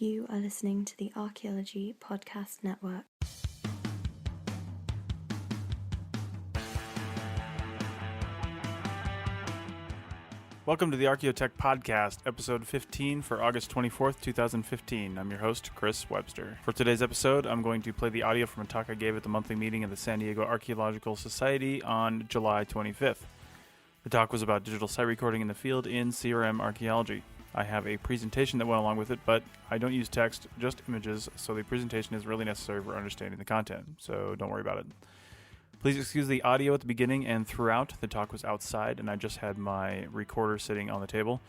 You are listening to the Archaeology Podcast Network. Welcome to the Archaeotech Podcast, episode 15 for August 24th, 2015. I'm your host, Chris Webster. For today's episode, I'm going to play the audio from a talk I gave at the monthly meeting of the San Diego Archaeological Society on July 25th. The talk was about digital site recording in the field in CRM Archaeology. I have a presentation that went along with it, but I don't use text, just images, so the presentation is really necessary for understanding the content, so don't worry about it. Please excuse the audio at the beginning and throughout. The talk was outside, and I just had my recorder sitting on the table.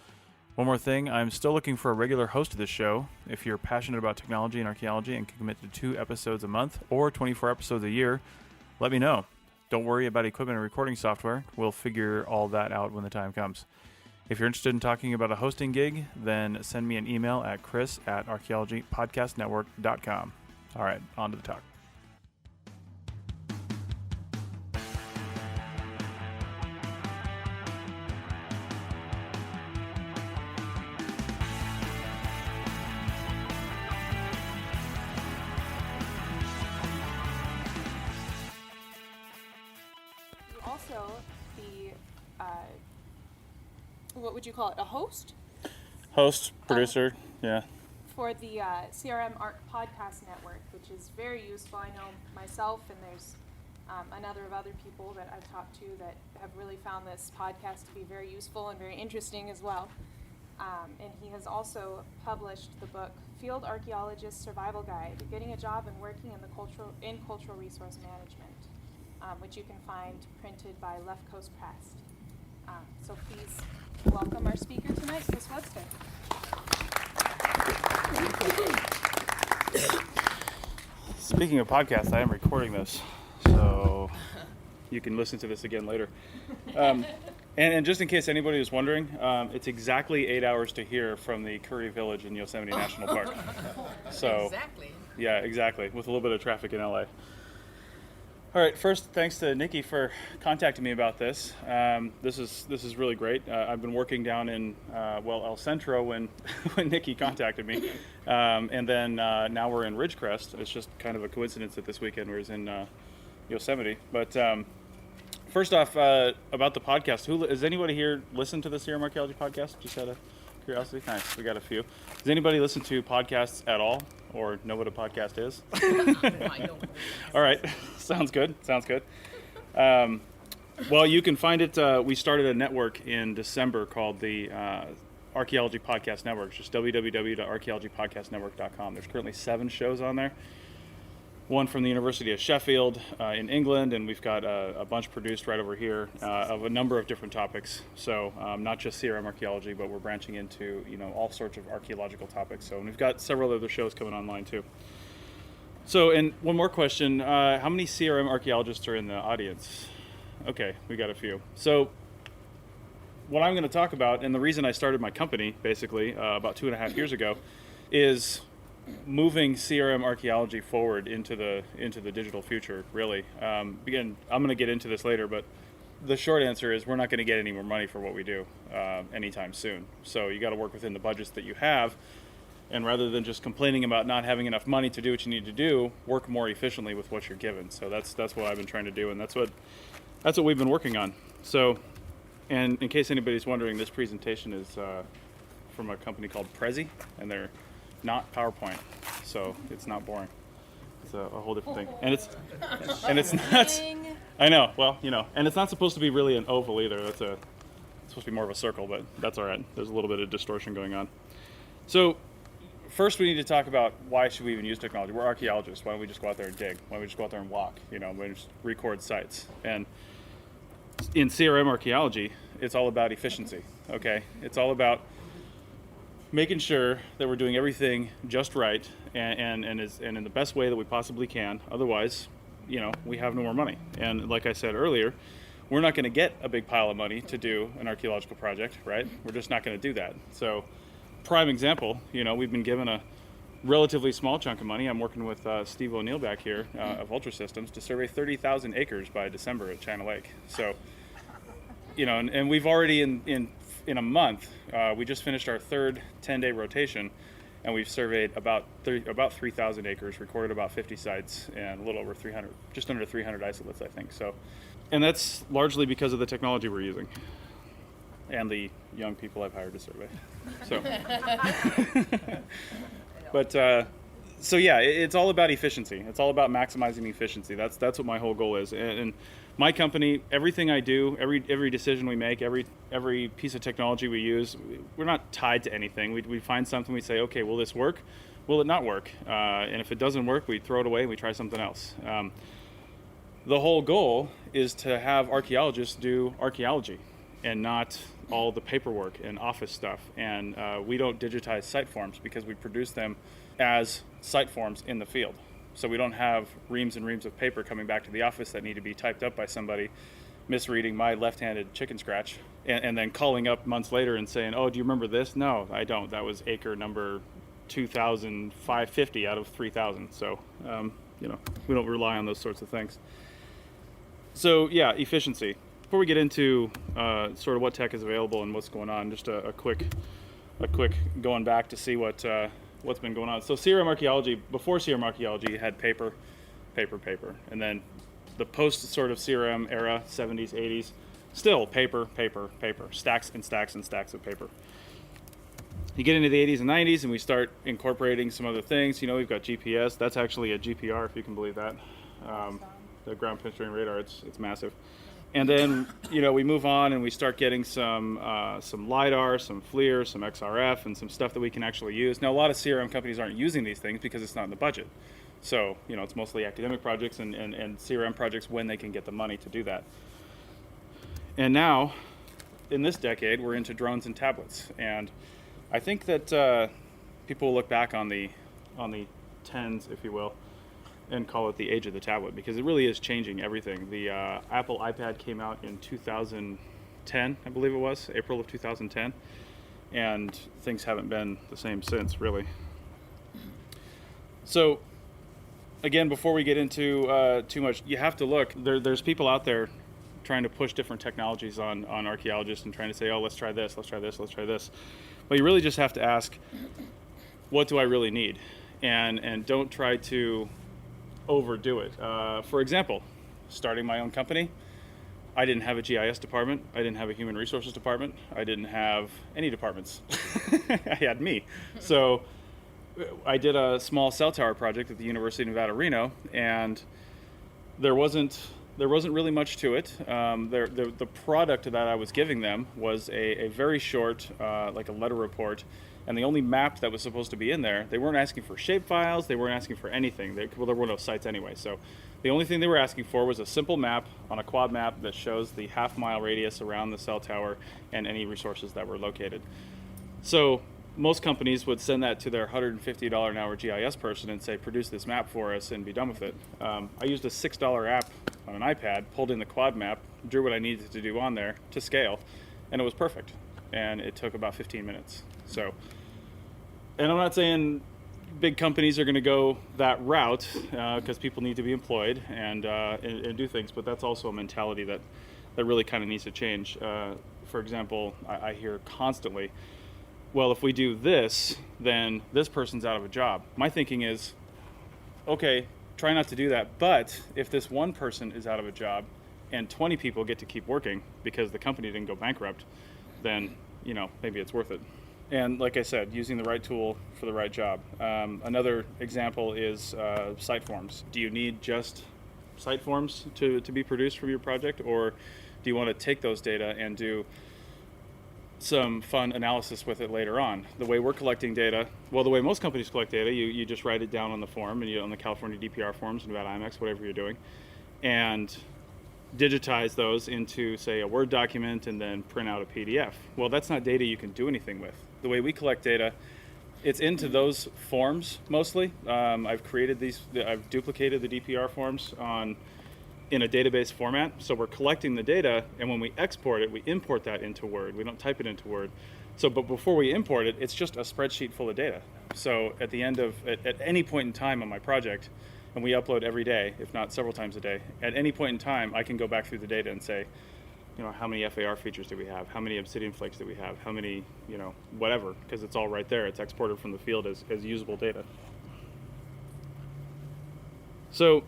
One more thing, I'm still looking for a regular host of this show. If you're passionate about technology and archaeology and can commit to 2 episodes a month or 24 episodes a year, let me know. Don't worry about equipment and recording software. We'll figure all that out when the time comes. If you're interested in talking about a hosting gig, then send me an email at chris@archaeologypodcastnetwork.com. All right, on to the talk. Also, the what would you call it? A host Host, producer, yeah. for the CRM Podcast Network, which is very useful. I know myself, and there's a number of other people that I've talked to that have really found this podcast to be very useful and very interesting as well. And he has also published the book Field Archaeologist Survival Guide: Getting a Job and Working in Cultural Resource Management, which you can find printed by Left Coast Press. So please welcome our speaker tonight, Chris Webster. Speaking of podcasts, I am recording this, so you can listen to this again later. And just in case anybody was wondering, it's exactly 8 hours to here from the Curry Village in Yosemite National Park. So, Exactly. Yeah, exactly, with a little bit of traffic in LA. All right, first, thanks to Nikki for contacting me about this. This is really great. I've been working down in El Centro when Nikki contacted me, and then now we're in Ridgecrest. It's just kind of a coincidence that this weekend we're in Yosemite. But first off, about the podcast, has anybody here listened to the CRM Archaeology podcast? Just out of curiosity. Nice, we got a few. Does anybody listen to podcasts at all, or know what a podcast is? I don't. All right, sounds good. Well, you can find it. We started a network in December called the Archaeology Podcast Network. It's just www.archaeologypodcastnetwork.com. There's currently 7 shows on there. One from the University of Sheffield in England, and we've got a bunch produced right over here of a number of different topics. So not just CRM archaeology, but we're branching into all sorts of archaeological topics. So and we've got several other shows coming online too. So, and one more question: how many CRM archaeologists are in the audience? Okay, we got a few. So what I'm going to talk about, and the reason I started my company basically about 2.5 years ago, is moving CRM archaeology forward into the digital future, really. Again, I'm going to get into this later, but the short answer is we're not going to get any more money for what we do anytime soon. So you got to work within the budgets that you have, and rather than just complaining about not having enough money to do what you need to do, work more efficiently with what you're given. So that's what I've been trying to do, and that's what we've been working on. So, and in case anybody's wondering, this presentation is from a company called Prezi, and they're not PowerPoint, so it's not boring. It's a whole different thing, and it's not. I know. Well, and it's not supposed to be really an oval either. It's supposed to be more of a circle, but that's all right. There's a little bit of distortion going on. So, first we need to talk about why should we even use technology. We're archaeologists. Why don't we just go out there and dig? Why don't we just go out there and walk? Why don't we just record sites? And in CRM archaeology, it's all about efficiency. Okay, it's all about making sure that we're doing everything just right and in the best way that we possibly can. Otherwise, we have no more money. And like I said earlier, we're not going to get a big pile of money to do an archaeological project, right? We're just not going to do that. So, prime example, we've been given a relatively small chunk of money. I'm working with Steve O'Neill back here of Ultra Systems to survey 30,000 acres by December at China Lake. So, and we've already in a month, we just finished our third 10-day rotation, and we've surveyed about 3,000 acres, recorded about 50 sites, and a little over 300, just under 300 isolates, I think. So, and that's largely because of the technology we're using and the young people I've hired to survey. So, but so yeah, it's all about efficiency. It's all about maximizing efficiency. That's what my whole goal is. And my company, everything I do, every decision we make, every piece of technology we use, we're not tied to anything. We find something, we say, okay, will this work? Will it not work? And if it doesn't work, we throw it away and we try something else. The whole goal is to have archaeologists do archaeology and not all the paperwork and office stuff. And we don't digitize site forms because we produce them as site forms in the field. So we don't have reams and reams of paper coming back to the office that need to be typed up by somebody misreading my left-handed chicken scratch and then calling up months later and saying, oh, do you remember this? No, I don't. That was acre number 2,550 out of 3,000. So, we don't rely on those sorts of things. So yeah, efficiency. Before we get into sort of what tech is available and what's going on, just a quick going back to see what's been going on. So CRM Archaeology, before CRM Archaeology, had paper, and then the post sort of CRM era, 70s, 80s, still paper, stacks and stacks and stacks of paper. You get into the 80s and 90s, and we start incorporating some other things. We've got GPS. That's actually a GPR, if you can believe that. The ground penetrating radar. It's massive. And then, we move on and we start getting some LiDAR, some FLIR, some XRF, and some stuff that we can actually use. Now, a lot of CRM companies aren't using these things because it's not in the budget. So, it's mostly academic projects and CRM projects when they can get the money to do that. And now, in this decade, we're into drones and tablets. And I think that people will look back on the 10s, if you will, and call it the age of the tablet, because it really is changing everything. The Apple iPad came out in 2010, I believe it was, April of 2010, and things haven't been the same since, really. So, again, before we get into too much, you have to look. There's people out there trying to push different technologies on archaeologists and trying to say, oh, let's try this, let's try this, let's try this. But you really just have to ask, what do I really need? And don't try to overdo it. For example, starting my own company, I didn't have a GIS department. I didn't have a human resources department. I didn't have any departments. I had me. So I did a small cell tower project at the University of Nevada, Reno, and there wasn't really much to it. The product that I was giving them was a very short, like a letter report. And the only map that was supposed to be in there, they weren't asking for shape files, they weren't asking for anything. There were no sites anyway. So the only thing they were asking for was a simple map on a quad map that shows the half-mile radius around the cell tower and any resources that were located. So most companies would send that to their $150 an hour GIS person and say, produce this map for us and be done with it. I used a $6 app on an iPad, pulled in the quad map, drew what I needed to do on there to scale, and it was perfect. And it took about 15 minutes. So, and I'm not saying big companies are going to go that route because people need to be employed and do things, but that's also a mentality that really kind of needs to change. For example, I hear constantly, well, if we do this, then this person's out of a job. My thinking is, okay, try not to do that, but if this one person is out of a job and 20 people get to keep working because the company didn't go bankrupt, then maybe it's worth it. And like I said, using the right tool for the right job. Another example is site forms. Do you need just site forms to be produced from your project, or do you want to take those data and do some fun analysis with it later on? The way we're collecting data, well, the way most companies collect data, you just write it down on the form, and on the California DPR forms, Nevada IMAX, whatever you're doing, and digitize those into, say, a Word document and then print out a PDF. Well, that's not data you can do anything with. The way we collect data, it's into those forms mostly. I've duplicated the DPR forms in a database format. So we're collecting the data, and when we export it, we import that into Word. We don't type it into Word. But before we import it, it's just a spreadsheet full of data. So at the end at any point in time on my project, and we upload every day, if not several times a day, at any point in time, I can go back through the data and say, how many FAR features do we have? How many obsidian flakes do we have? How many, whatever, because it's all right there. It's exported from the field as usable data. So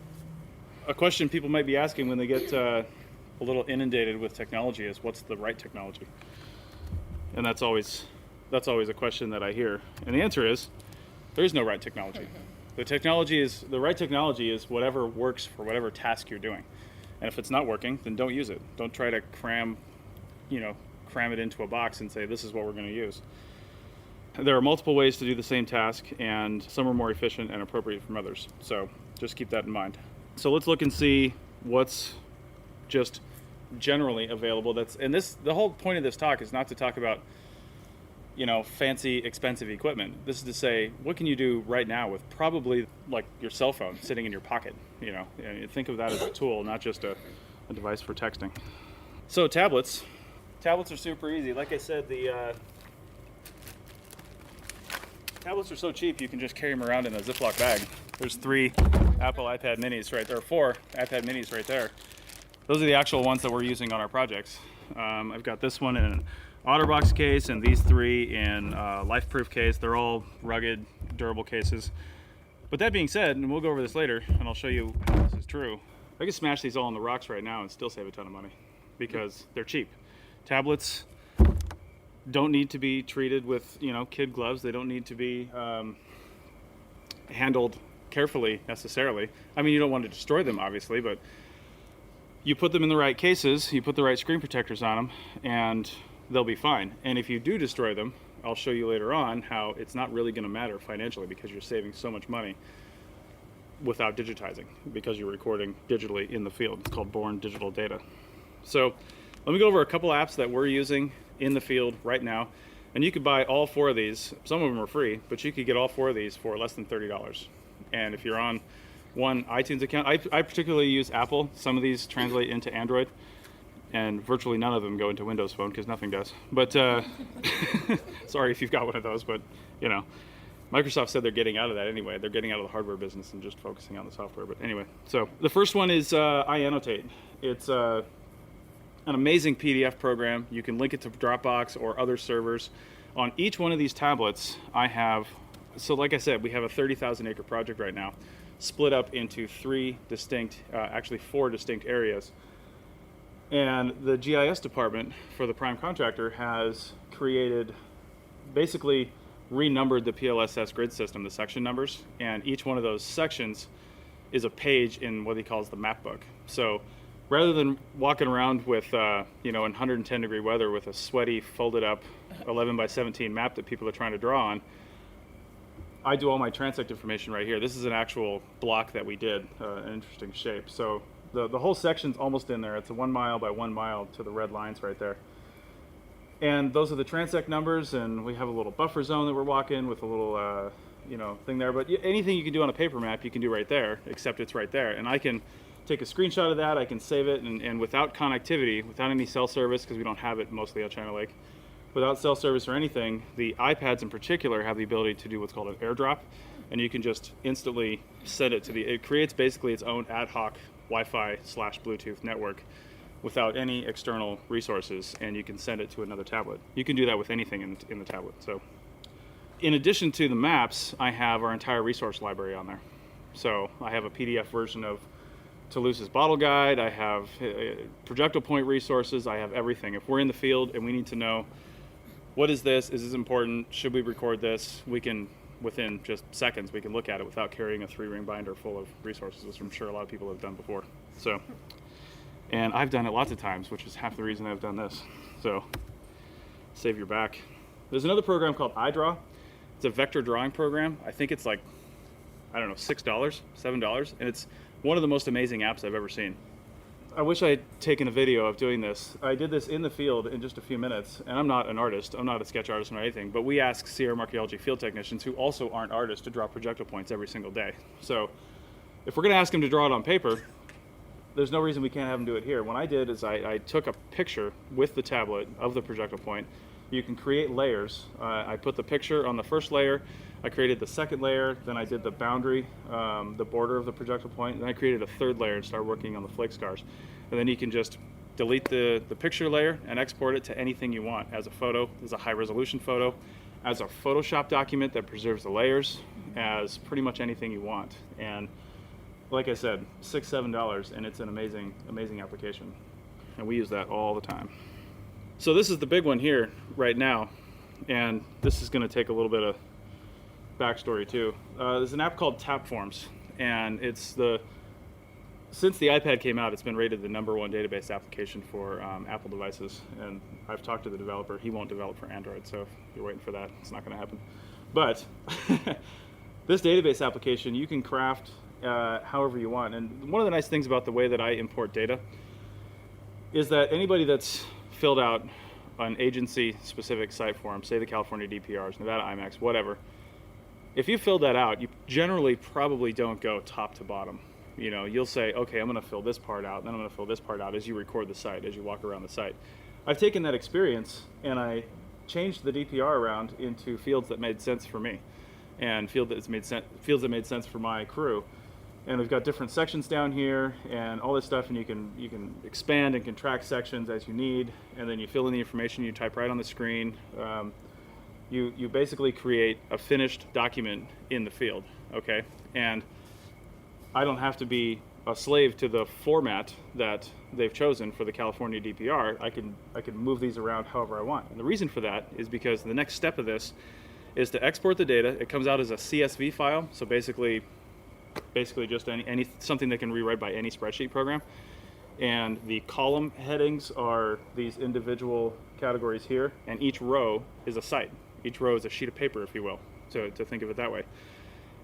a question people might be asking when they get a little inundated with technology is, what's the right technology? And that's always a question that I hear. And the answer is, there is no right technology. The right technology is whatever works for whatever task you're doing. And if it's not working, then don't use it. Don't try to cram it into a box and say, this is what we're going to use. There are multiple ways to do the same task, and some are more efficient and appropriate from others. So just keep that in mind. So let's look and see what's just generally available. The whole point of this talk is not to talk about fancy, expensive equipment. This is to say, what can you do right now with probably like your cell phone sitting in your pocket? And think of that as a tool, not just a device for texting. So tablets are super easy. Like I said, the tablets are so cheap you can just carry them around in a Ziploc bag. There's 3 Apple iPad minis right there, 4 iPad minis right there. Those are the actual ones that we're using on our projects. I've got this one in an OtterBox case, and these 3 in LifeProof case. They're all rugged, durable cases. But that being said, and we'll go over this later, and I'll show you how this is true, I can smash these all on the rocks right now and still save a ton of money because they're cheap. Tablets don't need to be treated with kid gloves. They don't need to be handled carefully necessarily. I mean, you don't want to destroy them, obviously, but you put them in the right cases, you put the right screen protectors on them, and they'll be fine. And if you do destroy them, I'll show you later on how it's not really going to matter financially because you're saving so much money without digitizing because you're recording digitally in the field. It's called born digital data. So let me go over a couple apps that we're using in the field right now. And you could buy all 4 of these. Some of them are free, but you could get all 4 of these for less than $30. And if you're on one iTunes account, I particularly use Apple. Some of these translate into Android, and virtually none of them go into Windows Phone because nothing does. But sorry if you've got one of those, but Microsoft said they're getting out of that anyway. They're getting out of the hardware business and just focusing on the software. But anyway, so the first one is iAnnotate. It's an amazing PDF program. You can link it to Dropbox or other servers. On each one of these tablets, I have, so like I said, we have a 30,000 acre project right now, split up into 4 distinct areas. And the GIS department for the prime contractor has basically renumbered the PLSS grid system, the section numbers, and each one of those sections is a page in what he calls the map book. So rather than walking around with, in 110 degree weather with a sweaty, folded up 11 by 17 map that people are trying to draw on, I do all my transect information right here. This is an actual block that we did, an interesting shape. So the whole section's almost in there. It's a 1 mile by 1 mile to the red lines right there. And those are the transect numbers, and we have a little buffer zone that we're walking with a little, thing there. But anything you can do on a paper map, you can do right there, except it's right there. And I can take a screenshot of that, I can save it, and without connectivity, without any cell service, because we don't have it mostly at China Lake, without cell service or anything, the iPads in particular have the ability to do what's called an airdrop, and you can just instantly send it it creates basically its own ad hoc Wi-Fi/Bluetooth network without any external resources, and you can send it to another tablet. You can do that with anything in the tablet. So in addition to the maps, I have our entire resource library on there. So I have a PDF version of Toulouse's bottle guide, I have projectile point resources, I have everything. If we're in the field and we need to know, what is this important, should we record this, we can, within just seconds, we can look at it without carrying a 3-ring binder full of resources, which I'm sure a lot of people have done before. So, and I've done it lots of times, which is half the reason I've done this. So, save your back. There's another program called iDraw. It's a vector drawing program. I think it's like, I don't know, $6, $7, and it's one of the most amazing apps I've ever seen. I wish I had taken a video of doing this. I did this in the field in just a few minutes, and I'm not an artist, I'm not a sketch artist or anything, but we ask CRM Archaeology field technicians who also aren't artists to draw projectile points every single day. So if we're gonna ask them to draw it on paper, there's no reason we can't have them do it here. What I did is I took a picture with the tablet of the projectile point. You can create layers. I put the picture on the first layer, I created the second layer, then I did the boundary, the border of the projectile point, then I created a third layer and started working on the flake scars. And then you can just delete the picture layer and export it to anything you want, as a photo, as a high resolution photo, as a Photoshop document that preserves the layers, as pretty much anything you want. And like I said, $6, $7, and it's an amazing, amazing application. And we use that all the time. So this is the big one here right now, and this is going to take a little bit of backstory too. There's an app called Tapforms, and since the iPad came out, it's been rated the #1 database application for Apple devices. And I've talked to the developer. He won't develop for Android, so if you're waiting for that, it's not going to happen. But this database application, you can craft however you want. And one of the nice things about the way that I import data is that anybody that's filled out an agency-specific site form, say the California DPRs, Nevada IMAX, whatever, if you filled that out, you generally probably don't go top to bottom. You'll say, okay, I'm going to fill this part out, then I'm going to fill this part out as you record the site, as you walk around the site. I've taken that experience and I changed the DPR around into fields that made sense for me, and fields that made sense for my crew. And we've got different sections down here and all this stuff, and you can expand and contract sections as you need, and then you fill in the information, you type right on the screen. You basically create a finished document in the field, okay? And I don't have to be a slave to the format that they've chosen for the California DPR. I can move these around however I want. And the reason for that is because the next step of this is to export the data. It comes out as a CSV file, so basically just something that can be read by any spreadsheet program. And the column headings are these individual categories here, and each row is a site. Each row is a sheet of paper, if you will, to think of it that way.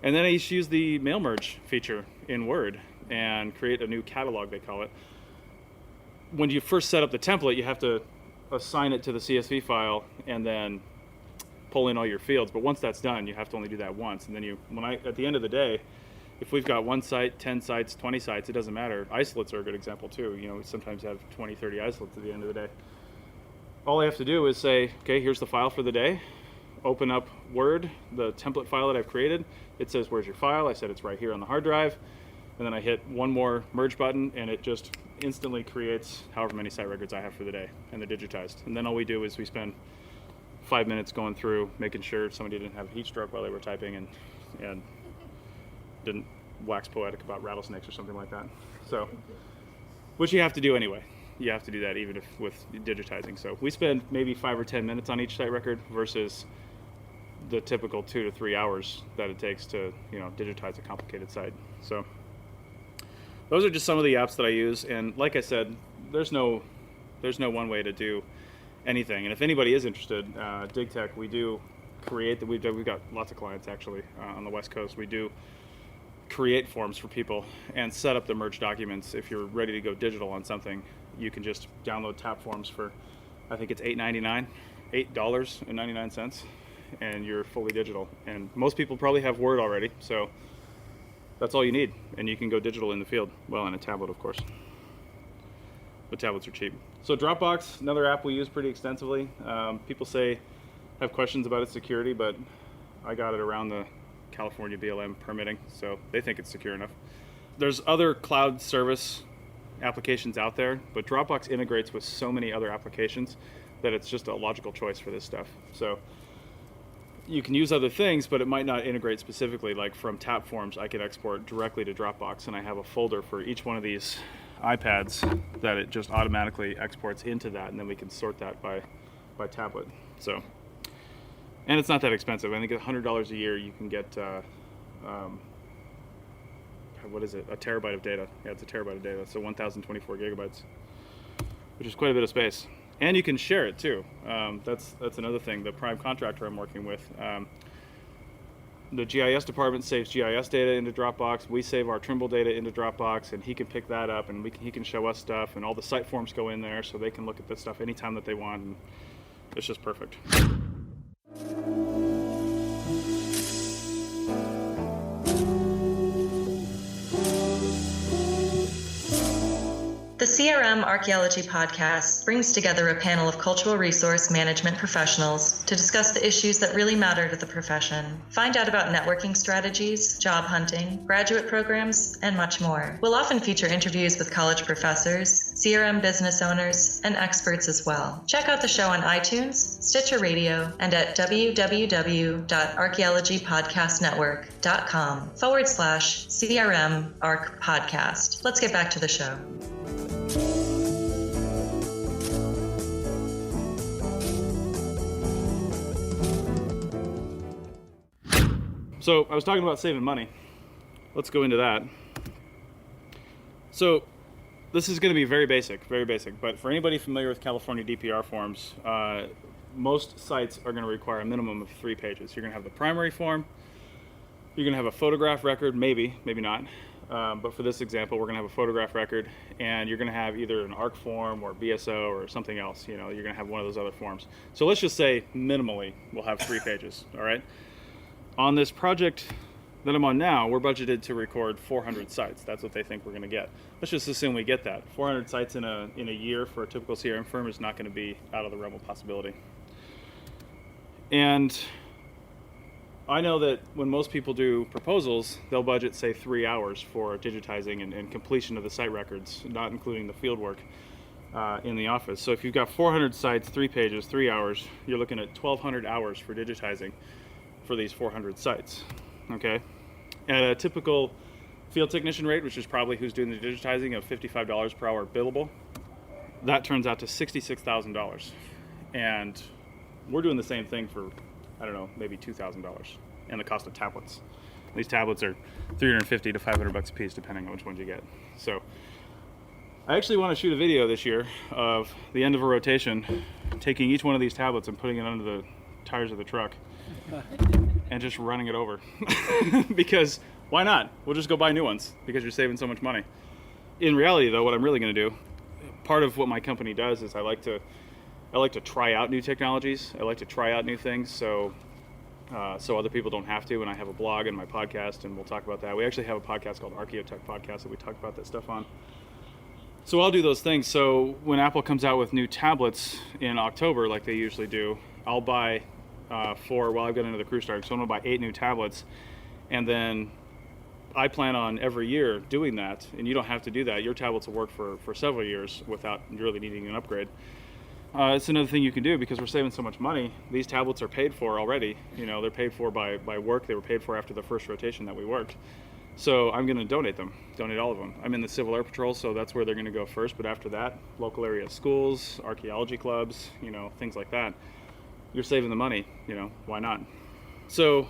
And then I just use the mail merge feature in Word and create a new catalog, they call it. When you first set up the template, you have to assign it to the CSV file and then pull in all your fields. But once that's done, you have to only do that once. And then at the end of the day, if we've got 1 site, 10 sites, 20 sites, it doesn't matter. Isolates are a good example too. We sometimes have 20, 30 isolates at the end of the day. All I have to do is say, okay, here's the file for the day. Open up Word, the template file that I've created. It says, where's your file? I said it's right here on the hard drive. And then I hit one more merge button, and it just instantly creates however many site records I have for the day, and they're digitized. And then all we do is we spend 5 minutes going through, making sure somebody didn't have a heat stroke while they were typing and didn't wax poetic about rattlesnakes or something like that. So, which you have to do anyway. You have to do that even if with digitizing. So we spend maybe 5 or 10 minutes on each site record versus the typical 2 to 3 hours that it takes to digitize a complicated site. So those are just some of the apps that I use. And like I said, there's no one way to do anything. And if anybody is interested, DigTech, we do create we've got lots of clients actually on the West Coast. We do create forms for people and set up the merge documents. If you're ready to go digital on something, you can just download Tapforms for, I think it's $8.99, and you're fully digital. And most people probably have Word already, so that's all you need, and you can go digital in the field. Well, on a tablet, of course, but tablets are cheap. So Dropbox, another app we use pretty extensively. People have questions about its security, but I got it around the California BLM permitting, so they think it's secure enough. There's other cloud service applications out there, but Dropbox integrates with so many other applications that it's just a logical choice for this stuff. So you can use other things, but it might not integrate specifically. Like from Tapforms, I could export directly to Dropbox, and I have a folder for each one of these iPads that it just automatically exports into that, and then we can sort that by tablet. So, and it's not that expensive. I think $100 a year you can get what is it? A terabyte of data. Yeah, it's a terabyte of data. So 1,024 gigabytes, which is quite a bit of space. And you can share it too. That's another thing. The prime contractor I'm working with, the GIS department saves GIS data into Dropbox. We save our Trimble data into Dropbox, and he can pick that up, and he can show us stuff, and all the site forms go in there, so they can look at this stuff anytime that they want, and it's just perfect. The CRM Archaeology podcast brings together a panel of cultural resource management professionals to discuss the issues that really matter to the profession. Find out about networking strategies, job hunting, graduate programs, and much more. We'll often feature interviews with college professors, CRM business owners, and experts as well. Check out the show on iTunes, Stitcher Radio, and at www.archaeologypodcastnetwork.com/CRM Arc Podcast. Let's get back to the show. So I was talking about saving money. Let's go into that. So this is going to be very basic, but for anybody familiar with California DPR forms, most sites are going to require a minimum of 3 pages. You're going to have the primary form, you're going to have a photograph record, maybe not, but for this example, we're going to have a photograph record, and you're going to have either an ARC form or BSO or something else. You're going to have one of those other forms. So let's just say minimally we'll have 3 pages, all right? On this project that I'm on now, we're budgeted to record 400 sites. That's what they think we're going to get. Let's just assume we get that. 400 sites in a year for a typical CRM firm is not going to be out of the realm of possibility. And I know that when most people do proposals, they'll budget, say, 3 hours for digitizing and completion of the site records, not including the field work in the office. So if you've got 400 sites, 3 pages, 3 hours, you're looking at 1,200 hours for digitizing for these 400 sites, okay? At a typical field technician rate, which is probably who's doing the digitizing, of $55 per hour billable, that turns out to $66,000. And we're doing the same thing for, I don't know, maybe $2,000, and the cost of tablets. These tablets are $350 to $500 a piece, depending on which ones you get. So I actually want to shoot a video this year of the end of a rotation, taking each one of these tablets and putting it under the tires of the truck and just running it over. Because why not? We'll just go buy new ones because you're saving so much money. In reality, though, what I'm really going to do, part of what my company does is I like to try out new technologies. I like to try out new things so other people don't have to. And I have a blog and my podcast, and we'll talk about that. We actually have a podcast called Archaeotech Podcast that we talk about that stuff on. So I'll do those things. So when Apple comes out with new tablets in October, like they usually do, I'll buy I've got another crew starting, so I'm going to buy 8 new tablets, and then I plan on every year doing that, and you don't have to do that. Your tablets will work for several years without really needing an upgrade. It's another thing you can do because we're saving so much money. These tablets are paid for already. They're paid for by work. They were paid for after the first rotation that we worked. So I'm going to donate all of them. I'm in the Civil Air Patrol, so that's where they're going to go first, but after that, local area schools, archaeology clubs, things like that. You're saving the money, why not? So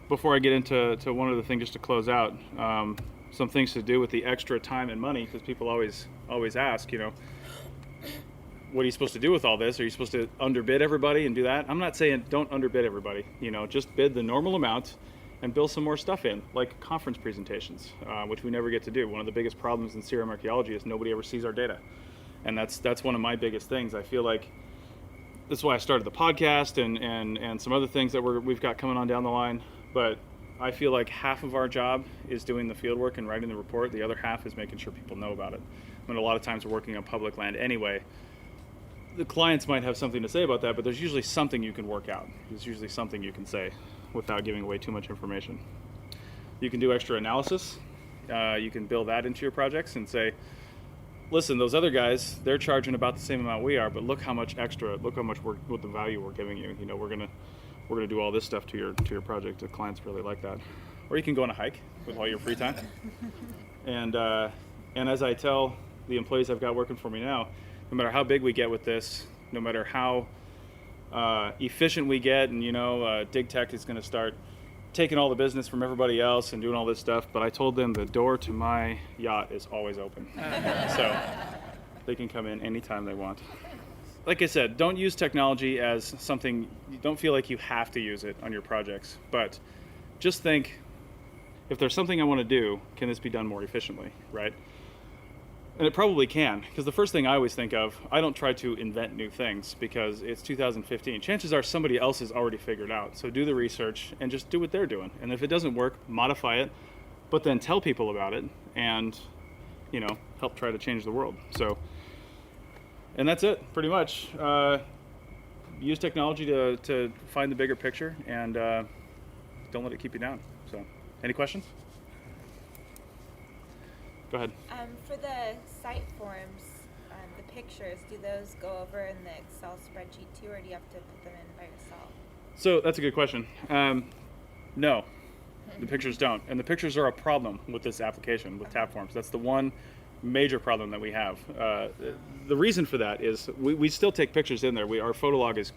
before I get into one other thing, just to close out, some things to do with the extra time and money, because people always ask, what are you supposed to do with all this? Are you supposed to underbid everybody and do that? I'm not saying don't underbid everybody, just bid the normal amount and build some more stuff in, like conference presentations, which we never get to do. One of the biggest problems in CRM Archaeology is nobody ever sees our data. And that's one of my biggest things. I feel like that's why I started the podcast and some other things that we've got coming on down the line. But I feel like half of our job is doing the field work and writing the report. The other half is making sure people know about it. A lot of times we're working on public land anyway. The clients might have something to say about that, but there's usually something you can work out. There's usually something you can say without giving away too much information. You can do extra analysis. You can build that into your projects and say, listen, those other guys, they're charging about the same amount we are, but look how much what the value we're giving you. We're gonna do all this stuff to your project. The clients really like that. Or you can go on a hike with all your free time. And as I tell the employees I've got working for me now, no matter how big we get with this, no matter how efficient we get, and Dig Tech is going to start taking all the business from everybody else and doing all this stuff, but I told them the door to my yacht is always open. So they can come in anytime they want. Like I said, don't use technology as something, don't feel like you have to use it on your projects, but just think, if there's something I want to do, can this be done more efficiently, right? And it probably can, because the first thing I always think of, I don't try to invent new things because it's 2015. Chances are somebody else has already figured out. So do the research and just do what they're doing. And if it doesn't work, modify it, but then tell people about it and, help try to change the world. So, and that's it, pretty much. Use technology to find the bigger picture and don't let it keep you down. So, any questions? Go ahead. For the site forms, the pictures, do those go over in the Excel spreadsheet too, or do you have to put them in by yourself? So that's a good question. No, the pictures don't. And the pictures are a problem with this application, with Tapforms. That's the one major problem that we have. The reason for that is we still take pictures in there. Our photo log is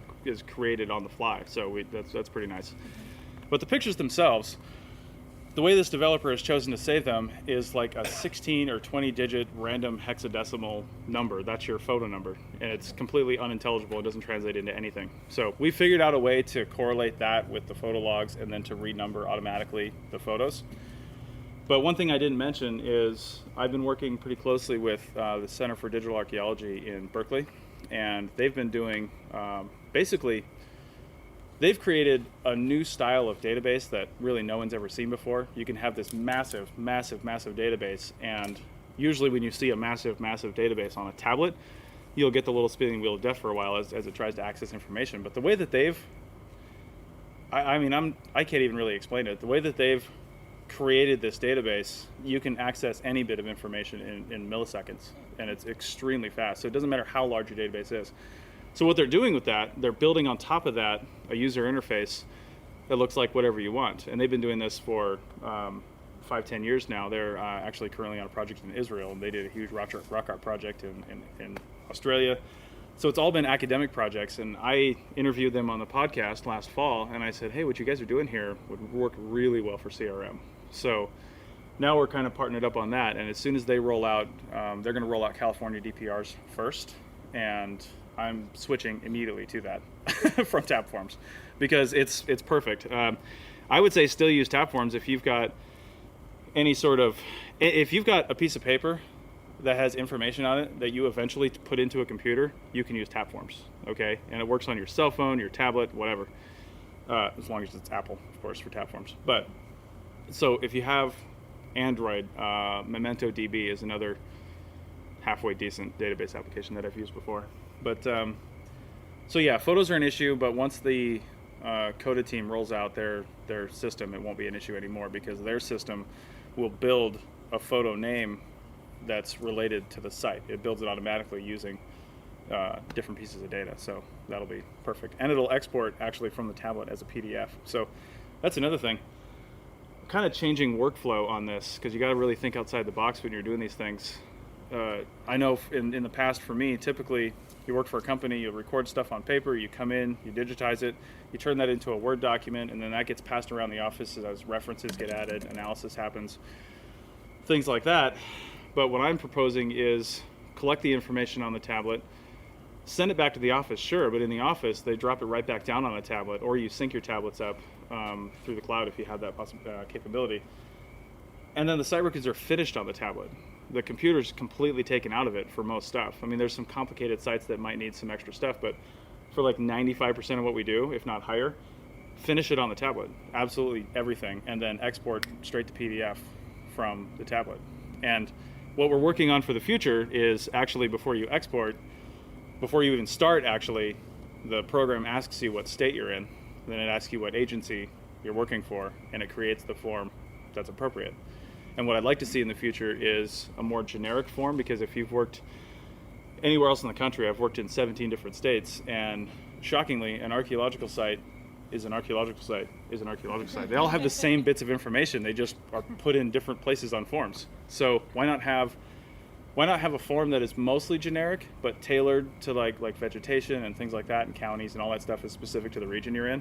created on the fly, so that's pretty nice. But the pictures themselves, the way this developer has chosen to save them is like a 16 or 20 digit random hexadecimal number. That's your photo number. And it's completely unintelligible. It doesn't translate into anything. So we figured out a way to correlate that with the photo logs and then to renumber automatically the photos. But one thing I didn't mention is I've been working pretty closely with the Center for Digital Archaeology in Berkeley. And they've been doing basically, they've created a new style of database that really no one's ever seen before. You can have this massive, massive, massive database, and usually when you see a massive, massive database on a tablet, you'll get the little spinning wheel of death for a while as it tries to access information. But the way that they've, I can't even really explain it. The way that they've created this database, you can access any bit of information in milliseconds, and it's extremely fast. So it doesn't matter how large your database is. So what they're doing with that, they're building on top of that a user interface that looks like whatever you want. And they've been doing this for 5-10 years now. They're actually currently on a project in Israel, and they did a huge rock art project in Australia. So it's all been academic projects, and I interviewed them on the podcast last fall, and I said, hey, what you guys are doing here would work really well for CRM. So now we're kind of partnered up on that, and as soon as they roll out, they're going to roll out California DPRs first, and I'm switching immediately to that from Tapforms because it's perfect. I would say still use Tapforms if you've got if you've got a piece of paper that has information on it that you eventually put into a computer, you can use Tapforms, okay? And it works on your cell phone, your tablet, whatever, as long as it's Apple, of course, for Tapforms. But so if you have Android, Memento DB is another halfway decent database application that I've used before. But so yeah, photos are an issue, but once the CODA team rolls out their system, it won't be an issue anymore because their system will build a photo name that's related to the site. It builds it automatically using different pieces of data, so that'll be perfect. And it'll export actually from the tablet as a PDF. So that's another thing. Kind of changing workflow on this because you got to really think outside the box when you're doing these things. I know in the past for me, typically you work for a company, you record stuff on paper, you come in, you digitize it, you turn that into a Word document, and then that gets passed around the office as references get added, analysis happens, things like that. But what I'm proposing is collect the information on the tablet, send it back to the office, sure, but in the office they drop it right back down on a tablet, or you sync your tablets up through the cloud if you have that capability. And then the site records are finished on the tablet. The computer's completely taken out of it for most stuff. I mean, there's some complicated sites that might need some extra stuff, but for like 95% of what we do, if not higher, finish it on the tablet. Absolutely everything, and then export straight to PDF from the tablet. And what we're working on for the future is actually before you export, before you even start actually, the program asks you what state you're in, then it asks you what agency you're working for, and it creates the form that's appropriate. And what I'd like to see in the future is a more generic form, because if you've worked anywhere else in the country, I've worked in 17 different states, and shockingly, an archaeological site is an archaeological site is an archaeological site. They all have the same bits of information, they just are put in different places on forms. So why not have a form that is mostly generic, but tailored to like vegetation and things like that, and counties and all that stuff is specific to the region you're in,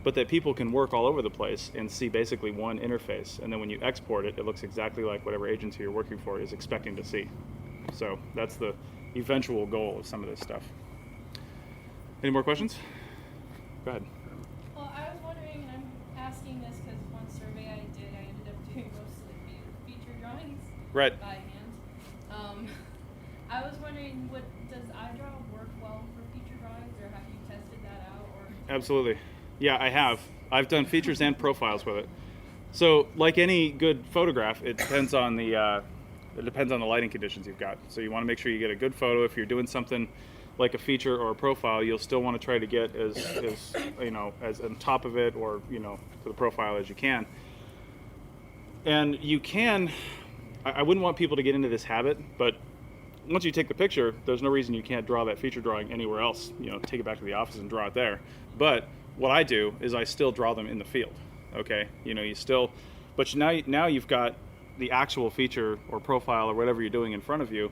but that people can work all over the place and see basically one interface. And then when you export it, it looks exactly like whatever agency you're working for is expecting to see. So that's the eventual goal of some of this stuff. Any more questions? Go ahead. Well, I was wondering, and I'm asking this because one survey I did, I ended up doing most of the feature drawings Right. by hand. I was wondering, does iDraw work well for feature drawings, or have you tested that out? Or Absolutely. Yeah, I have. I've done features and profiles with it. So, like any good photograph, it depends on the lighting conditions you've got. So you want to make sure you get a good photo. If you're doing something like a feature or a profile, you'll still want to try to get as as on top of it, or to the profile as you can. And you can. I wouldn't want people to get into this habit, but once you take the picture, there's no reason you can't draw that feature drawing anywhere else. Take it back to the office and draw it there. But what I do is I still draw them in the field. Okay, but now you've got the actual feature or profile or whatever you're doing in front of you,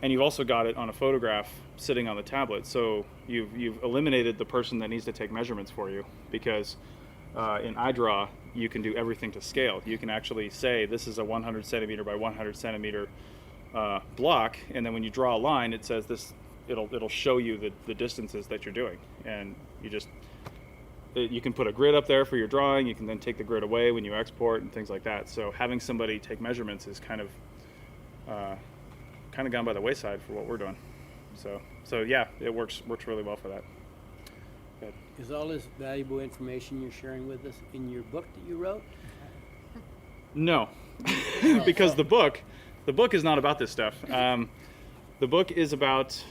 and you've also got it on a photograph sitting on the tablet. So you've eliminated the person that needs to take measurements for you, because in iDraw you can do everything to scale. You can actually say this is a 100 centimeter by 100 centimeter block, and then when you draw a line, it says this. It'll show you the distances that you're doing, and you can put a grid up there for your drawing. You can then take the grid away when you export and things like that. So having somebody take measurements is kind of gone by the wayside for what we're doing. So yeah, it works really well for that. Good. Is all this valuable information you're sharing with us in your book that you wrote? No, because the book is not about this stuff. The book is about.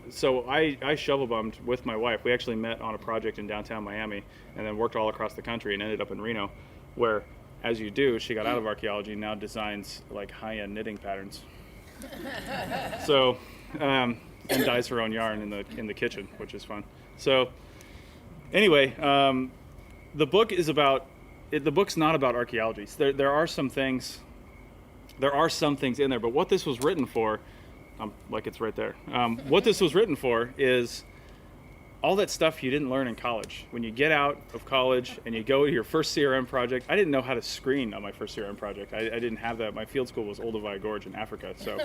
So I shovel bummed with my wife. We actually met on a project in downtown Miami, and then worked all across the country and ended up in Reno, where, as you do, she got out of archaeology and now designs like high-end knitting patterns. So, and dyes her own yarn in the kitchen, which is fun. So, anyway, the book is about. The book's not about archaeology. So there are some things. There are some things in there, but what this was written for. Like it's right there. What this was written for is all that stuff you didn't learn in college. When you get out of college and you go to your first CRM project, I didn't know how to screen on my first CRM project. I didn't have that. My field school was Olduvai Gorge in Africa, so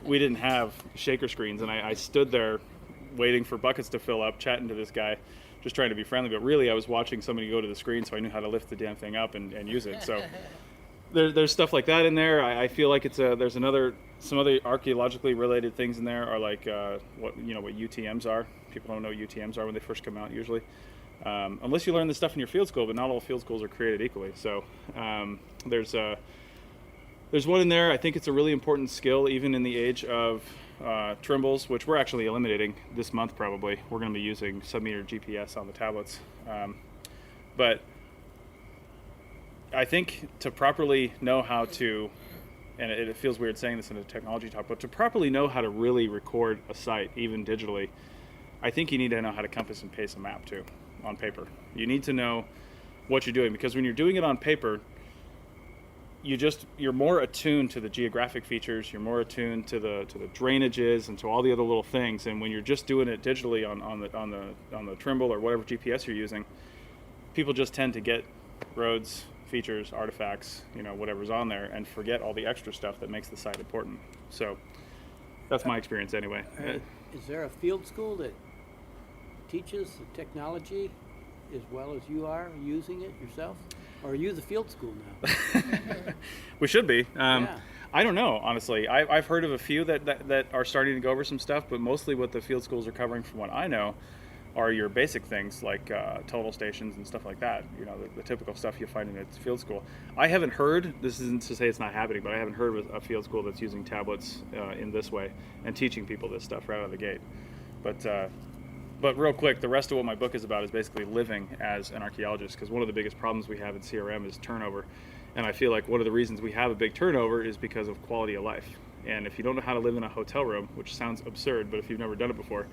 we didn't have shaker screens. And I stood there waiting for buckets to fill up, chatting to this guy, just trying to be friendly. But really, I was watching somebody go to the screen, so I knew how to lift the damn thing up and use it. So there's stuff like that in there. I feel like there's some other archaeologically related things in there are like what UTMs are. People don't know what UTMs are when they first come out usually, unless you learn this stuff in your field school. But not all field schools are created equally. So there's one in there. I think it's a really important skill, even in the age of Trimbles, which we're actually eliminating this month. Probably we're going to be using sub-meter GPS on the tablets, but I think to properly know how to, and it feels weird saying this in a technology talk, but to properly know how to really record a site, even digitally, I think you need to know how to compass and pace a map too, on paper. You need to know what you're doing, because when you're doing it on paper, you're more attuned to the geographic features, you're more attuned to the drainages and to all the other little things. And when you're just doing it digitally on the Trimble or whatever GPS you're using, people just tend to get roads, features, artifacts, whatever's on there, and forget all the extra stuff that makes the site important. So that's my experience anyway. Is there a field school that teaches the technology as well as you are using it yourself? Or are you the field school now? We should be. Yeah. I don't know, honestly. I've heard of a few that are starting to go over some stuff, but mostly what the field schools are covering, from what I know, are your basic things like total stations and stuff like that. The typical stuff you find in a field school. I haven't heard, this isn't to say it's not happening, but I haven't heard of a field school that's using tablets in this way and teaching people this stuff right out of the gate. But real quick, the rest of what my book is about is basically living as an archaeologist, because one of the biggest problems we have in CRM is turnover. And I feel like one of the reasons we have a big turnover is because of quality of life. And if you don't know how to live in a hotel room, which sounds absurd, but if you've never done it before,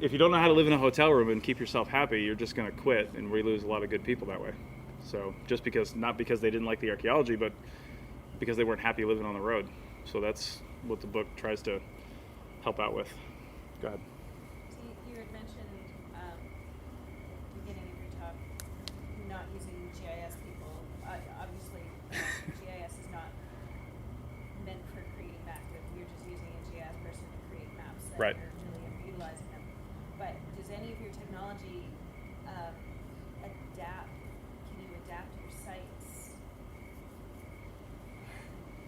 if you don't know how to live in a hotel room and keep yourself happy, you're just going to quit, and we lose a lot of good people that way. So not because they didn't like the archaeology, but because they weren't happy living on the road. So that's what the book tries to help out with. Go ahead. So you had mentioned beginning of your talk not using GIS people. Obviously, GIS is not meant for creating maps. You're just using a GIS person to create maps that Right. are really utilizing them. But does any of your technology adapt? Can you adapt your sites?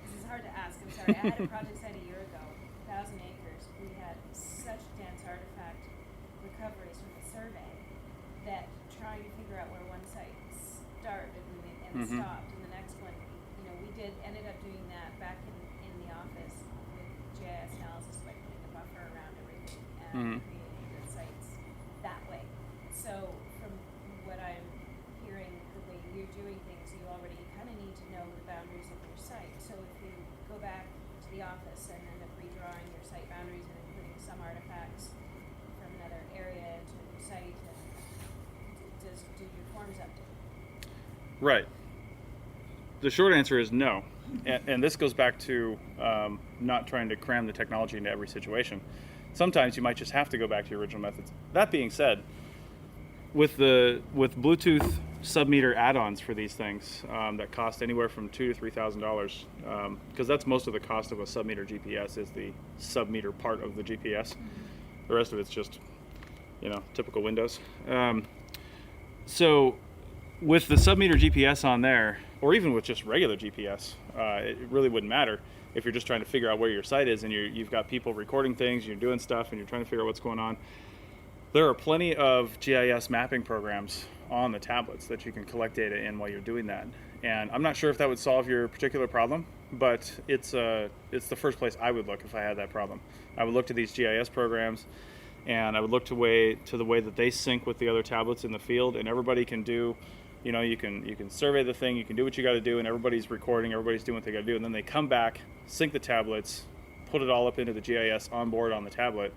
This is hard to ask. I'm sorry. I had a project site a year ago, 1,000 acres. We had such dense artifact recoveries from the survey that trying to figure out where one site started and stopped, and the next one, ended up doing that back in the office with GIS analysis, like putting a buffer around everything and creating the sites that way. So from what I'm hearing, the way you're doing things, you already kind of need to know the boundaries of your site. So if you go back to the office and end up redrawing your site boundaries and including some artifacts from another area into a new site, and do your forms update? Right. The short answer is no. And this goes back to not trying to cram the technology into every situation. Sometimes you might just have to go back to your original methods. That being said, with Bluetooth sub-meter add-ons for these things that cost anywhere from $2,000 to $3,000, because that's most of the cost of a sub-meter GPS is the sub-meter part of the GPS. The rest of it's just, typical Windows. So with the sub-meter GPS on there, or even with just regular GPS, it really wouldn't matter if you're just trying to figure out where your site is and you've got people recording things, you're doing stuff, and you're trying to figure out what's going on. There are plenty of GIS mapping programs on the tablets that you can collect data in while you're doing that. And I'm not sure if that would solve your particular problem, but it's the first place I would look if I had that problem. I would look to these GIS programs, and I would look to the way that they sync with the other tablets in the field, and everybody can do, you can survey the thing, you can do what you got to do, and everybody's recording, everybody's doing what they got to do, and then they come back, sync the tablets, put it all up into the GIS on board on the tablet,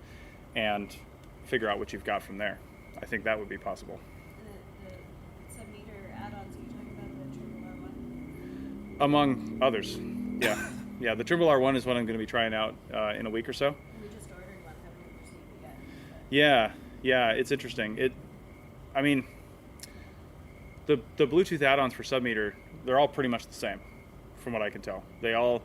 and figure out what you've got from there. I think that would be possible. The sub-meter add-ons, are you talking about the Trimble R1? Among others, yeah. Yeah, the Trimble R1 is what I'm going to be trying out in a week or so. We just ordered one, haven't received it yet. Yeah, it's interesting. The Bluetooth add-ons for sub-meter, they're all pretty much the same, from what I can tell. They all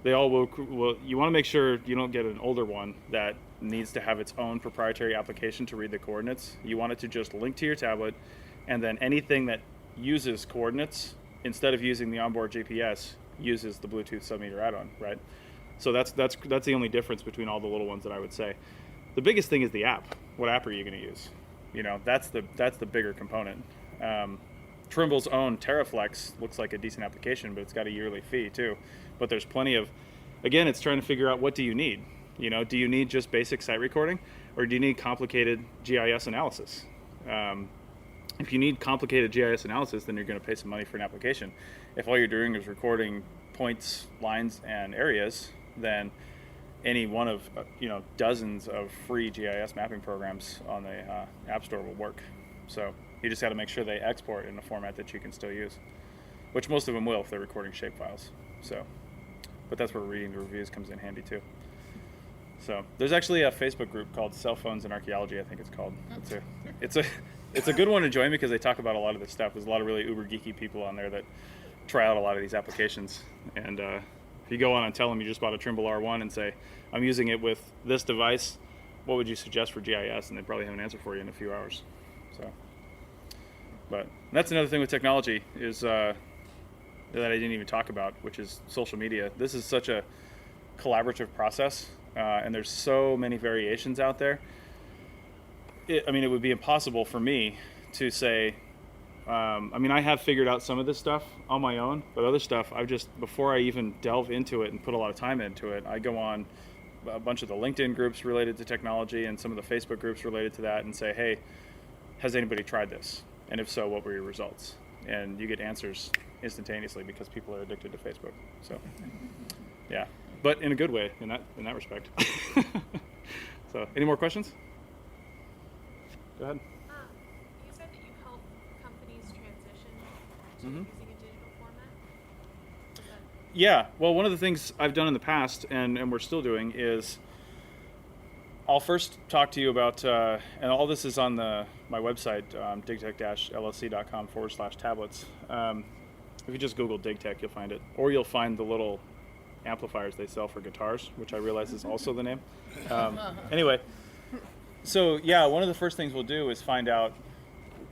will. You want to make sure you don't get an older one that needs to have its own proprietary application to read the coordinates. You want it to just link to your tablet, and then anything that uses coordinates, instead of using the onboard GPS, uses the Bluetooth sub-meter add-on, right? So that's the only difference between all the little ones that I would say. The biggest thing is the app. What app are you going to use? That's the bigger component. Trimble's own Teraflex looks like a decent application, but it's got a yearly fee too. But there's plenty of, again, it's trying to figure out what do you need. Do you need just basic site recording, or do you need complicated GIS analysis? If you need complicated GIS analysis, then you're going to pay some money for an application. If all you're doing is recording points, lines, and areas, then any one of dozens of free GIS mapping programs on the App Store will work. So you just got to make sure they export in a format that you can still use, which most of them will if they're recording shapefiles. So, but that's where reading the reviews comes in handy too. So there's actually a Facebook group called Cell Phones and Archaeology, I think it's called. It's a good one to join because they talk about a lot of this stuff. There's a lot of really uber geeky people on there that try out a lot of these applications. And if you go on and tell them you just bought a Trimble R1 and say, I'm using it with this device, what would you suggest for GIS? And they probably have an answer for you in a few hours. So, but that's another thing with technology is that I didn't even talk about, which is social media. This is such a collaborative process, and there's so many variations out there. It would be impossible for me to say, I have figured out some of this stuff on my own, but other stuff, before I even delve into it and put a lot of time into it, I go on a bunch of the LinkedIn groups related to technology and some of the Facebook groups related to that and say, hey, has anybody tried this? And if so, what were your results? And you get answers instantaneously because people are addicted to Facebook. So, yeah, but in a good way in that respect. So, any more questions? Go ahead. You said that you help companies transition to Mm-hmm. using a digital format. Yeah, well, one of the things I've done in the past and we're still doing is I'll first talk to you about, and all this is on my website, digtech-llc.com/tablets. If you just Google DigTech, you'll find it. Or you'll find the little amplifiers they sell for guitars, which I realize is also the name. Anyway, so yeah, one of the first things we'll do is find out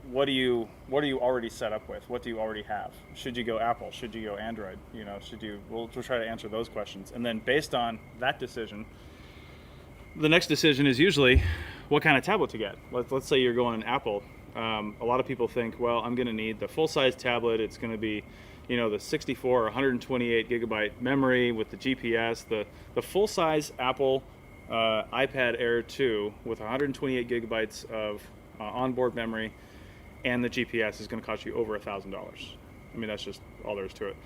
what are you already set up with? What do you already have? Should you go Apple? Should you go Android? We'll try to answer those questions. And then based on that decision, the next decision is usually what kind of tablet to get. Let's say you're going Apple. A lot of people think, well, I'm going to need the full-size tablet. It's going to be, the 64 or 128 gigabyte memory with the GPS. The full-size Apple iPad Air 2 with 128 gigabytes of onboard memory and the GPS is going to cost you over $1,000. That's just all there is to it.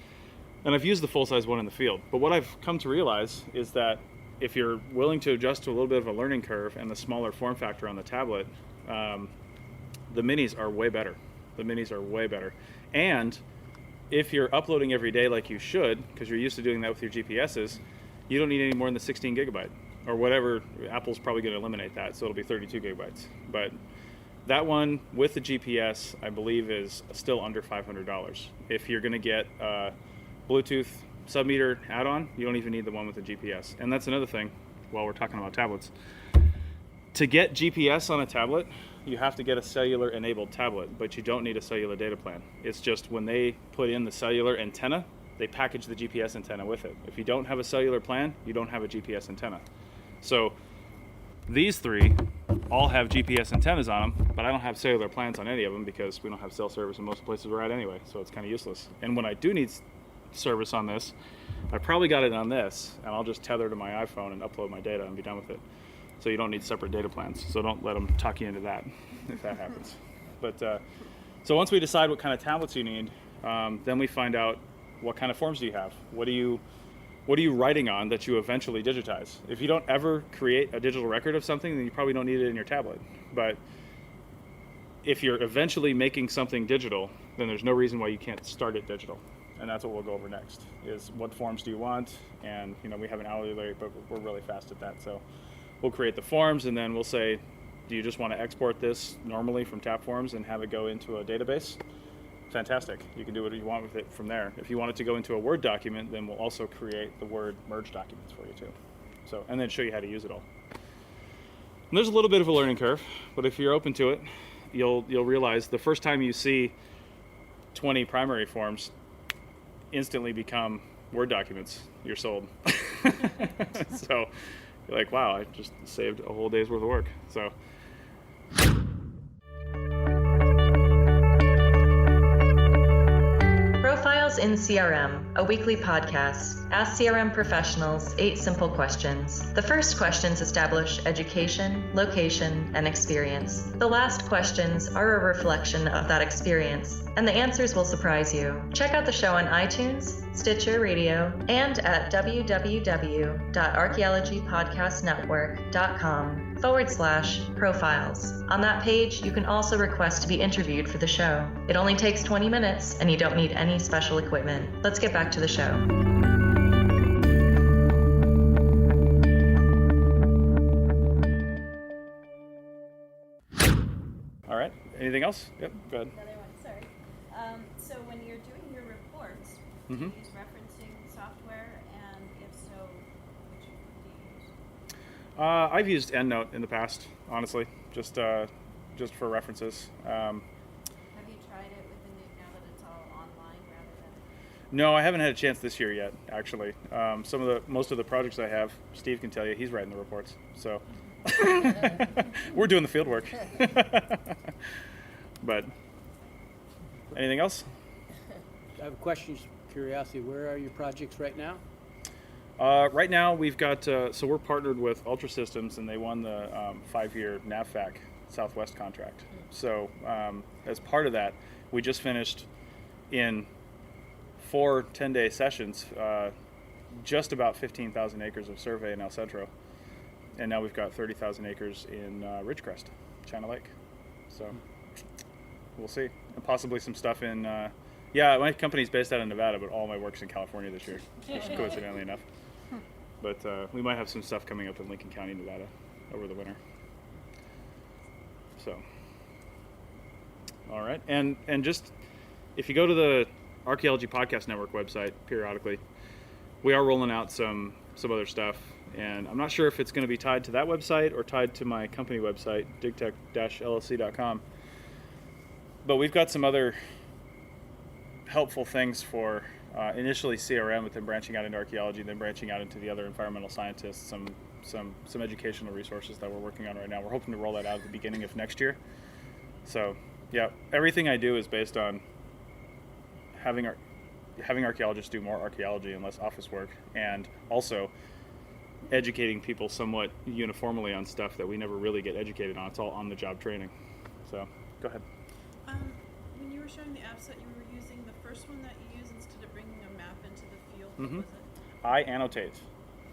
And I've used the full-size one in the field. But what I've come to realize is that if you're willing to adjust to a little bit of a learning curve and the smaller form factor on the tablet, the minis are way better. The minis are way better. And if you're uploading every day like you should, because you're used to doing that with your GPSs, you don't need any more than the 16 gigabyte or whatever. Apple's probably going to eliminate that, so it'll be 32 gigabytes. But that one with the GPS, I believe, is still under $500. If you're going to get a Bluetooth sub-meter add-on, you don't even need the one with the GPS. And that's another thing while we're talking about tablets. To get GPS on a tablet, you have to get a cellular enabled tablet, but you don't need a cellular data plan. It's just when they put in the cellular antenna, they package the GPS antenna with it. If you don't have a cellular plan, you don't have a GPS antenna. So these three all have GPS antennas on them, but I don't have cellular plans on any of them because we don't have cell service in most places we're at anyway, so it's kind of useless. And when I do need service on this, I probably got it on this, and I'll just tether to my iPhone and upload my data and be done with it. So you don't need separate data plans. So don't let them talk you into that if that happens. But so once we decide what kind of tablets you need, then we find out what kind of forms do you have. What are you writing on that you eventually digitize? If you don't ever create a digital record of something, then you probably don't need it in your tablet. But if you're eventually making something digital, then there's no reason why you can't start it digital. And that's what we'll go over next, is what forms do you want? And we have an hourly rate, but we're really fast at that. So we'll create the forms, and then we'll say, do you just want to export this normally from tap forms and have it go into a database? Fantastic. You can do what you want with it from there. If you want it to go into a Word document, then we'll also create the Word merge documents for you too. So, and then show you how to use it all. And there's a little bit of a learning curve, but if you're open to it, you'll realize the first time you see 20 primary forms instantly become Word documents, you're sold. So you're like, wow, I just saved a whole day's worth of work. So. Profiles in CRM, a weekly podcast. Ask CRM professionals 8 simple questions. The first questions establish education, location, and experience. The last questions are a reflection of that experience, and the answers will surprise you. Check out the show on iTunes, Stitcher Radio, and at www.archaeologypodcastnetwork.com/profiles. On that page, you can also request to be interviewed for the show. It only takes 20 minutes, and you don't need any special equipment. Let's get back to the show. All right. Anything else? Yep. Go ahead. Another one, sorry. So when you're doing your reports, do you use referencing software, and if so, which do you use? I've used EndNote in the past, honestly, just for references. Have you tried it with the new, now that it's all online rather than? No, I haven't had a chance this year yet, actually. Most of the projects I have, Steve can tell you, he's writing the reports. So we're doing the field work. But anything else? I have a question, curiosity. Where are your projects right now? Right now, we've got, so we're partnered with Ultra Systems, and they won the 5-year NAVFAC Southwest contract. So as part of that, we just finished in 4 10-day sessions, just about 15,000 acres of survey in El Centro. And now we've got 30,000 acres in Ridgecrest, China Lake. So we'll see. And possibly some stuff in, my company's based out of Nevada, but all my work's in California this year, coincidentally enough. But we might have some stuff coming up in Lincoln County, Nevada over the winter. So, all right. And just, if you go to the Archaeology Podcast Network website periodically, we are rolling out some other stuff. And I'm not sure if it's going to be tied to that website or tied to my company website, digtech-llc.com. But we've got some other helpful things for initially CRM, but then branching out into archaeology, then branching out into the other environmental scientists, some educational resources that we're working on right now. We're hoping to roll that out at the beginning of next year. So, yeah, everything I do is based on having archaeologists do more archaeology and less office work, and also educating people somewhat uniformly on stuff that we never really get educated on. It's all on-the-job training. So, go ahead. When you were showing the apps that you were using, the first one that you use instead of bringing a map into the Mm-hmm. I annotate.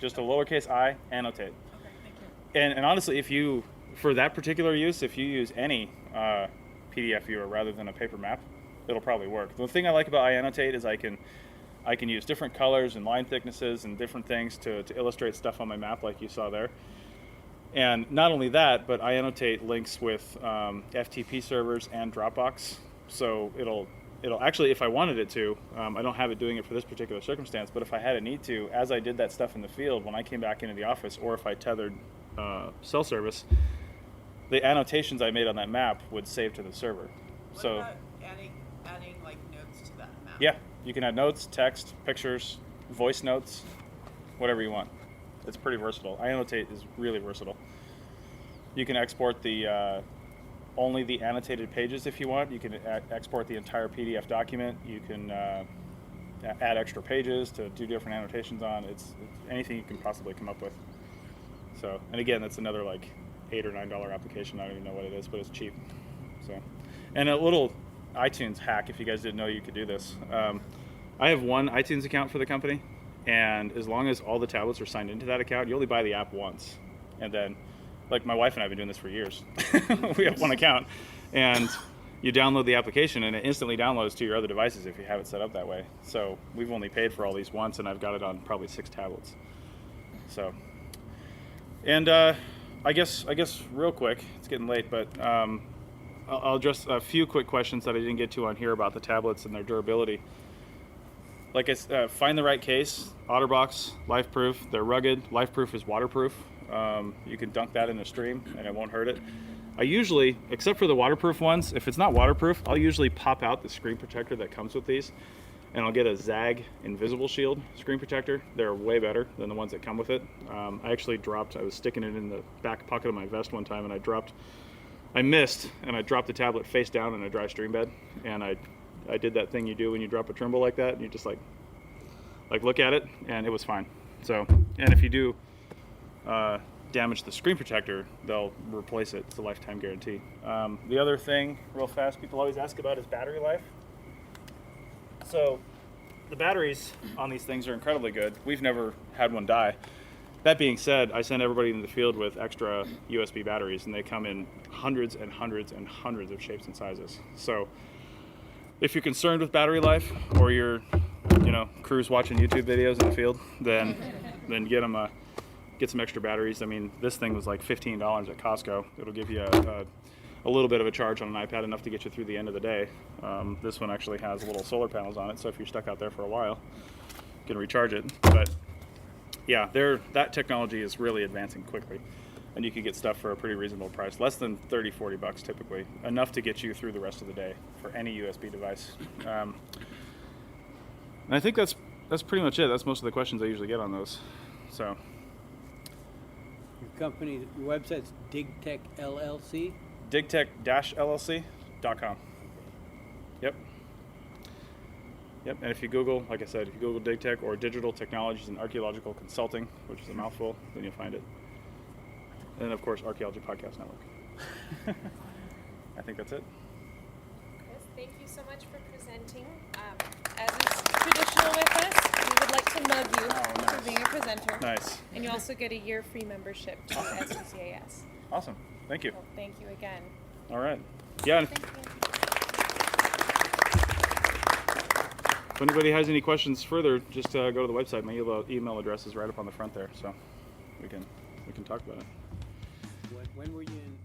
Just a lowercase I, annotate. Okay, thank you. And honestly, if you, for that particular use, if you use any PDF viewer rather than a paper map, it'll probably work. The thing I like about iAnnotate is I can use different colors and line thicknesses and different things to illustrate stuff on my map like you saw there. And not only that, but iAnnotate links with FTP servers and Dropbox. So it'll actually, if I wanted it to, I don't have it doing it for this particular circumstance, but if I had a need to, as I did that stuff in the field, when I came back into the office, or if I tethered cell service, the annotations I made on that map would save to the server. What So about adding like notes to that map? yeah, you can add notes, text, pictures, voice notes, whatever you want. It's pretty versatile. iAnnotate is really versatile. You can export the only the annotated pages if you want. You can export the entire PDF document. You can add extra pages to do different annotations on. It's anything you can possibly come up with. So, and again, that's another like $8 or $9 application. I don't even know what it is, but it's cheap. So, and a little iTunes hack, if you guys didn't know you could do this. I have one iTunes account for the company, and as long as all the tablets are signed into that account, you only buy the app once. And then, like my wife and I have been doing this for years. We have one account, and you download the application, and it instantly downloads to your other devices if you have it set up that way. So we've only paid for all these once, and I've got it on probably 6 tablets. So, and I guess real quick, it's getting late, but I'll address a few quick questions that I didn't get to on here about the tablets and their durability. Like find the right case. OtterBox, LifeProof. They're rugged. LifeProof is waterproof. You can dunk that in a stream and it won't hurt it. I usually, except for the waterproof ones, if it's not waterproof, I'll usually pop out the screen protector that comes with these, and I'll get a Zag Invisible Shield screen protector. They're way better than the ones that come with it. I actually I was sticking it in the back pocket of my vest one time, and I missed, and I dropped the tablet face down in a dry stream bed, and I did that thing you do when you drop a Trimble like that, and you just like look at it, and it was fine. So, and if you do damage the screen protector, they'll replace it. It's a lifetime guarantee. The other thing, real fast, people always ask about is battery life. So the batteries on these things are incredibly good. We've never had one die. That being said, I send everybody in the field with extra USB batteries, and they come in hundreds and hundreds and hundreds of shapes and sizes. So if you're concerned with battery life, or you're, cruise watching YouTube videos in the field, then get some extra batteries. I mean, this thing was like $15 at Costco. It'll give you a little bit of a charge on an iPad, enough to get you through the end of the day. This one actually has little solar panels on it, so if you're stuck out there for a while, you can recharge it. But yeah, that technology is really advancing quickly, and you can get stuff for a pretty reasonable price, less than $30-40 typically, enough to get you through the rest of the day for any USB device. And I think that's pretty much it. That's most of the questions I usually get on those. So Your company, your website's DigTech LLC? digtech-llc.com. Yep. And if you Google, like I said, if you Google DigTech or Digital Technologies and Archaeological Consulting, which is a mouthful, then you'll find it. And then, of course, Archaeology Podcast Network. I think that's it. Chris, thank you so much for presenting. As is traditional with us, we would like to mug you for being a presenter. Nice. And you also get a year free membership to SCCAS. Awesome. Thank you. So thank you again. All right. Yeah. And Thank you. if anybody has any questions further, just go to the website. My email address is right up on the front there, so we can talk about it. When were you in?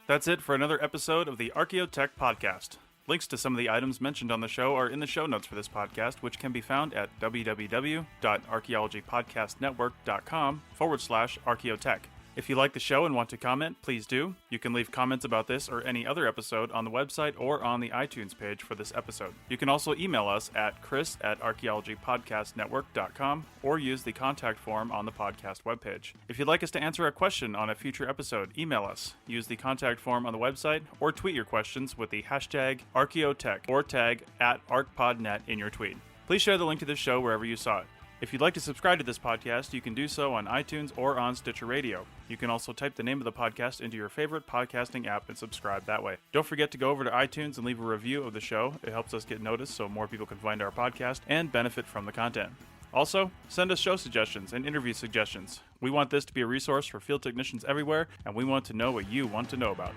That's it for another episode of the Archaeotech Podcast. Links to some of the items mentioned on the show are in the show notes for this podcast, which can be found at www.archaeologypodcastnetwork.com/Archaeotech. If you like the show and want to comment, please do. You can leave comments about this or any other episode on the website or on the iTunes page for this episode. You can also email us at chris@archaeologypodcastnetwork.com or use the contact form on the podcast webpage. If you'd like us to answer a question on a future episode, email us. Use the contact form on the website or tweet your questions with the hashtag Archaeotech or tag @ArchPodNet in your tweet. Please share the link to this show wherever you saw it. If you'd like to subscribe to this podcast, you can do so on iTunes or on Stitcher Radio. You can also type the name of the podcast into your favorite podcasting app and subscribe that way. Don't forget to go over to iTunes and leave a review of the show. It helps us get noticed so more people can find our podcast and benefit from the content. Also, send us show suggestions and interview suggestions. We want this to be a resource for field technicians everywhere, and we want to know what you want to know about.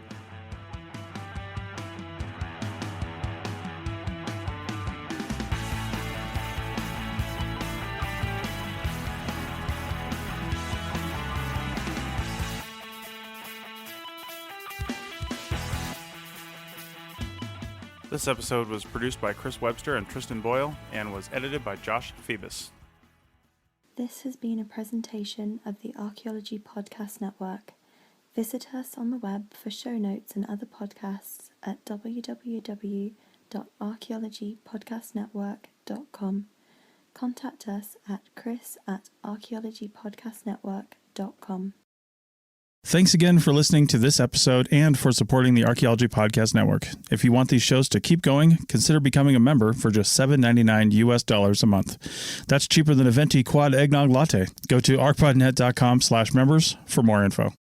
This episode was produced by Chris Webster and Tristan Boyle and was edited by Josh Phoebus. This has been a presentation of the Archaeology Podcast Network. Visit us on the web for show notes and other podcasts at www.archaeologypodcastnetwork.com. Contact us at chris@archaeologypodcastnetwork.com. Thanks again for listening to this episode and for supporting the Archaeology Podcast Network. If you want these shows to keep going, consider becoming a member for just $7.99 US a month. That's cheaper than a venti quad eggnog latte. Go to arcpodnet.com/members for more info.